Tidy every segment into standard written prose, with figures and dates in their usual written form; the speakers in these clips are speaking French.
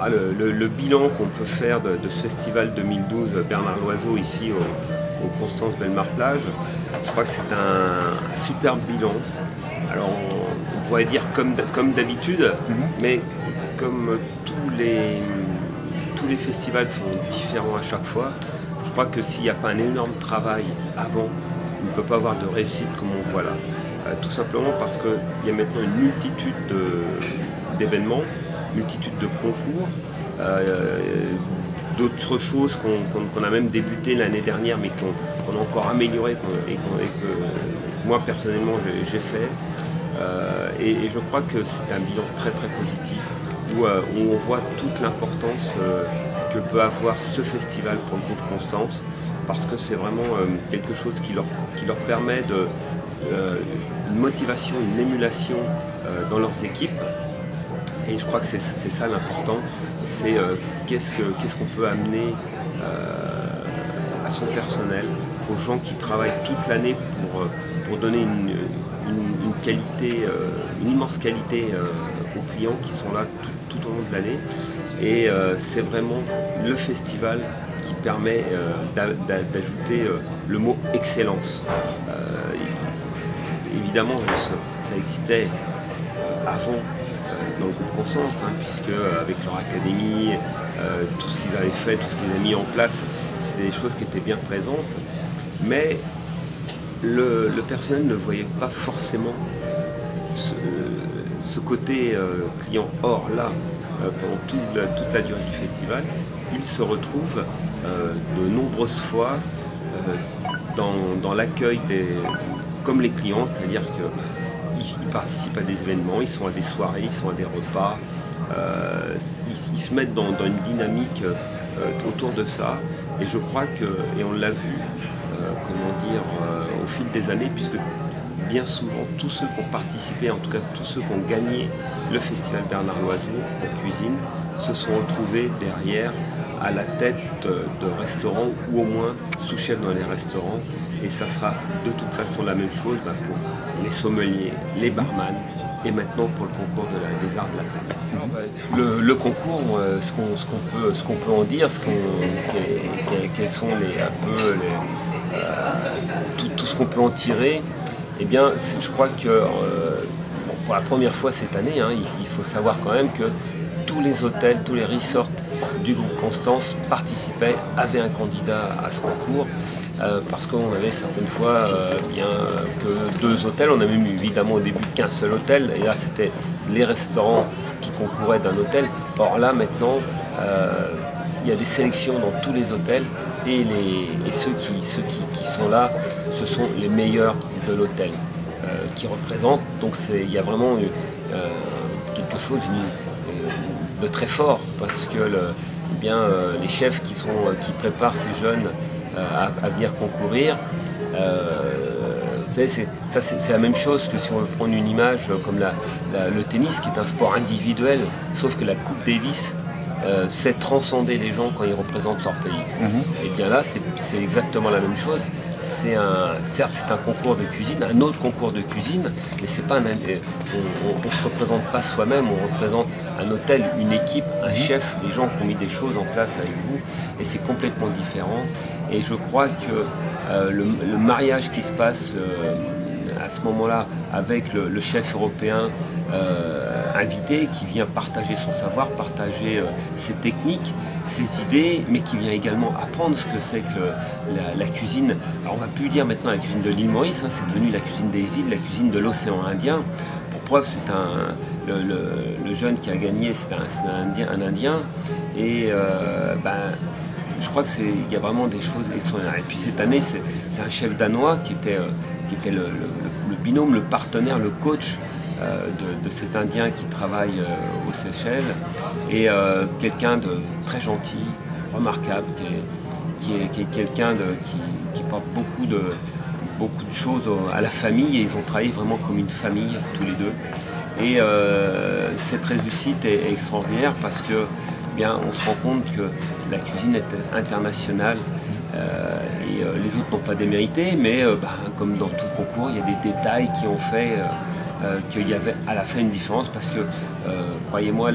Le bilan qu'on peut faire de ce festival 2012 Bernard Loiseau ici au Constance Bellemare-Plage, je crois que c'est un superbe bilan. Alors on pourrait dire comme d'habitude, mais comme tous les festivals sont différents à chaque fois, je crois que s'il n'y a pas un énorme travail avant, on ne peut pas avoir de réussite comme on voit là. Tout simplement parce qu'il y a maintenant une multitude d'événements, multitude de concours, d'autres choses qu'on a même débuté l'année dernière mais qu'on a encore amélioré et que moi personnellement j'ai fait. Et je crois que c'est un bilan très très positif où on voit toute l'importance que peut avoir ce festival pour le groupe Constance, parce que c'est vraiment quelque chose qui leur permet une motivation, une émulation dans leurs équipes. Et je crois que c'est ça l'important, c'est qu'est-ce qu'on peut amener à son personnel, aux gens qui travaillent toute l'année pour donner une qualité, une immense qualité aux clients qui sont là tout au long de l'année. Et c'est vraiment le festival qui permet d'ajouter le mot excellence. Évidemment, ça existait avant dans le groupe Constance, puisque avec leur académie, tout ce qu'ils avaient fait, tout ce qu'ils avaient mis en place, c'était des choses qui étaient bien présentes. Mais le personnel ne voyait pas forcément ce côté client. Or là, pendant toute la durée du festival, ils se retrouvent de nombreuses fois dans l'accueil comme les clients, c'est-à-dire qu'ils participent à des événements, ils sont à des soirées, ils sont à des repas, ils se mettent dans une dynamique autour de ça. Et je crois et on l'a vu, au fil des années, puisque bien souvent, tous ceux qui ont participé, en tout cas tous ceux qui ont gagné le festival Bernard Loiseau en cuisine, se sont retrouvés derrière à la tête de restaurants ou au moins sous-chef dans les restaurants. Et ça sera de toute façon la même chose pour les sommeliers, les barman et maintenant pour le concours des arts de la table. Le concours, ce qu'on peut en dire, quels sont tout ce qu'on peut en tirer. Eh bien, je crois que pour la première fois cette année, il faut savoir quand même que tous les hôtels, tous les resorts du groupe Constance participaient, avaient un candidat à ce concours, parce qu'on avait certaines fois bien que 2 hôtels, on a même eu évidemment au début qu'un seul hôtel, et là c'était les restaurants qui concouraient d'un hôtel. Or là maintenant, il y a des sélections dans tous les hôtels, et ceux qui sont là, ce sont les meilleurs de l'hôtel qui représentent. Donc il y a vraiment quelque chose de très fort, parce que les chefs qui préparent ces jeunes à venir concourir, c'est la même chose que si on veut prendre une image comme le tennis, qui est un sport individuel, sauf que la Coupe Davis sait transcender les gens quand ils représentent leur pays. Et bien là, c'est exactement la même chose. Certes, c'est un concours de cuisine, un autre concours de cuisine, mais c'est pas on se représente pas soi-même, on représente un hôtel, une équipe, un chef, des gens qui ont mis des choses en place avec vous, et c'est complètement différent. Et je crois que le mariage qui se passe à ce moment-là avec le chef européen invité, qui vient partager son savoir, partager ses techniques, ses idées, mais qui vient également apprendre ce que c'est que la cuisine. Alors on va plus dire maintenant la cuisine de l'île Maurice, c'est devenu la cuisine des îles, la cuisine de l'océan Indien. Pour preuve, c'est le jeune qui a gagné, c'est un Indien, et je crois qu'il y a vraiment des choses extraordinaires. Et puis cette année, c'est un chef danois qui était le binôme, le partenaire, le coach de cet Indien qui travaille aux Seychelles, et quelqu'un de très gentil, remarquable, qui est quelqu'un qui porte beaucoup de choses à la famille, et ils ont travaillé vraiment comme une famille tous les deux. Et cette réussite est extraordinaire, parce que on se rend compte que la cuisine est internationale, et les autres n'ont pas démérité, mais comme dans tout concours, il y a des détails qui ont fait qu'il y avait à la fin une différence, parce que croyez-moi,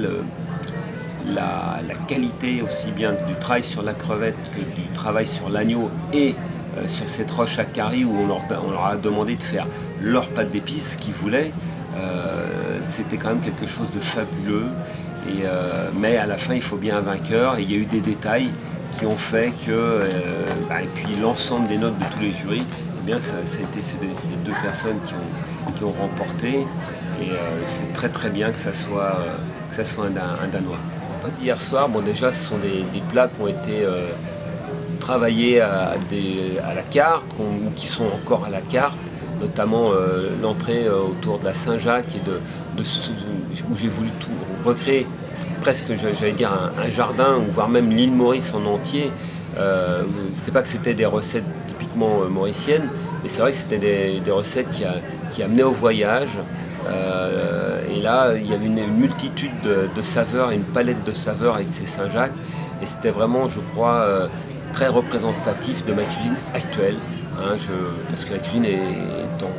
la qualité aussi bien du travail sur la crevette que du travail sur l'agneau et sur cette roche à Carie où on leur a demandé de faire leur pâte d'épices qu'ils voulaient, c'était quand même quelque chose de fabuleux. Mais à la fin, il faut bien un vainqueur. Et il y a eu des détails qui ont fait que, et puis l'ensemble des notes de tous les jurys, eh bien, ça a été ces deux personnes qui ont remporté. Et c'est très très bien que ça soit un Danois. Hier soir, bon, déjà, ce sont des plats qui ont été travaillés à la carte, ou qui sont encore à la carte, notamment l'entrée autour de la Saint-Jacques où j'ai voulu tout recréer, presque, j'allais dire, un jardin, ou voire même l'île Maurice en entier. C'est pas que c'était des recettes typiquement mauriciennes, mais c'est vrai que c'était des recettes qui amenaient au voyage. Et là, il y avait une multitude de saveurs, une palette de saveurs avec ces Saint-Jacques. Et c'était vraiment, je crois, très représentatif de ma cuisine actuelle. Parce que la cuisine est en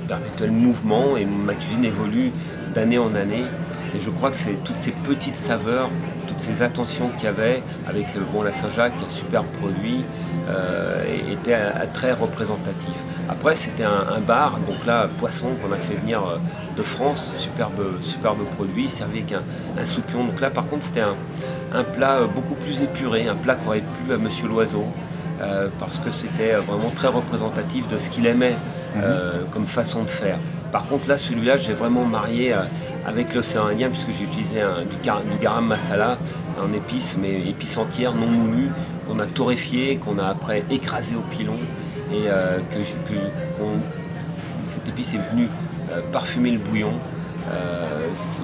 perpétuel mouvement et ma cuisine évolue d'année en année. Et je crois que c'est toutes ces petites saveurs, toutes ces attentions qu'il y avait avec la Saint-Jacques, un superbe produit, était très représentatif. Après, c'était un bar, donc là, poisson qu'on a fait venir de France, superbe produit, servi avec un soupion. Donc là, par contre, c'était un plat beaucoup plus épuré, un plat qui aurait plu à Monsieur Loiseau, parce que c'était vraiment très représentatif de ce qu'il aimait comme façon de faire. Par contre, là, celui-là, j'ai vraiment marié avec l'océan Indien, puisque j'ai utilisé du garam masala en épices, mais épices entières, non moulues, qu'on a torréfié, qu'on a après écrasé au pilon, et cette épice est venue parfumer le bouillon.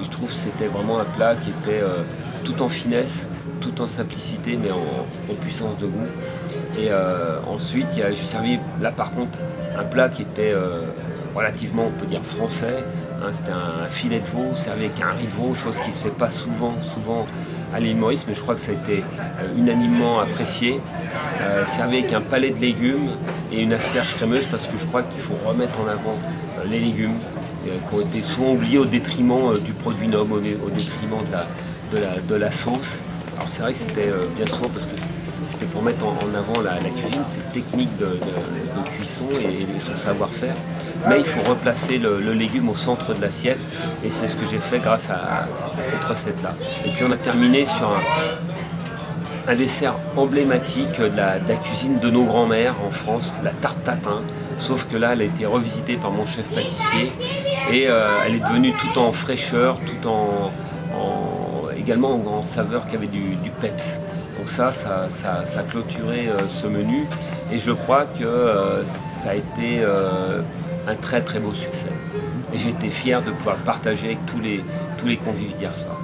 Je trouve que c'était vraiment un plat qui était tout en finesse, tout en simplicité, mais en puissance de goût. Et ensuite, j'ai servi, là par contre, un plat qui était relativement, on peut dire, français. C'était un filet de veau servi avec un riz de veau, chose qui ne se fait pas souvent à l'île Maurice, mais je crois que ça a été unanimement apprécié. Servi avec un palais de légumes et une asperge crémeuse, parce que je crois qu'il faut remettre en avant les légumes qui ont été souvent oubliés au détriment du produit noble, au détriment de la sauce. Alors c'est vrai que c'était bien souvent parce que c'était pour mettre en avant la cuisine, ses techniques de cuisson et son savoir-faire. Mais il faut replacer le légume au centre de l'assiette, et c'est ce que j'ai fait grâce à cette recette-là. Et puis on a terminé sur un dessert emblématique de la cuisine de nos grands-mères en France, la tarte tatin. Sauf que là, elle a été revisitée par mon chef pâtissier, et elle est devenue tout en fraîcheur, tout également en saveur qui avait du peps. Donc ça a clôturé ce menu, et je crois que ça a été un très très beau succès. Et j'ai été fier de pouvoir le partager avec tous les convives d'hier soir.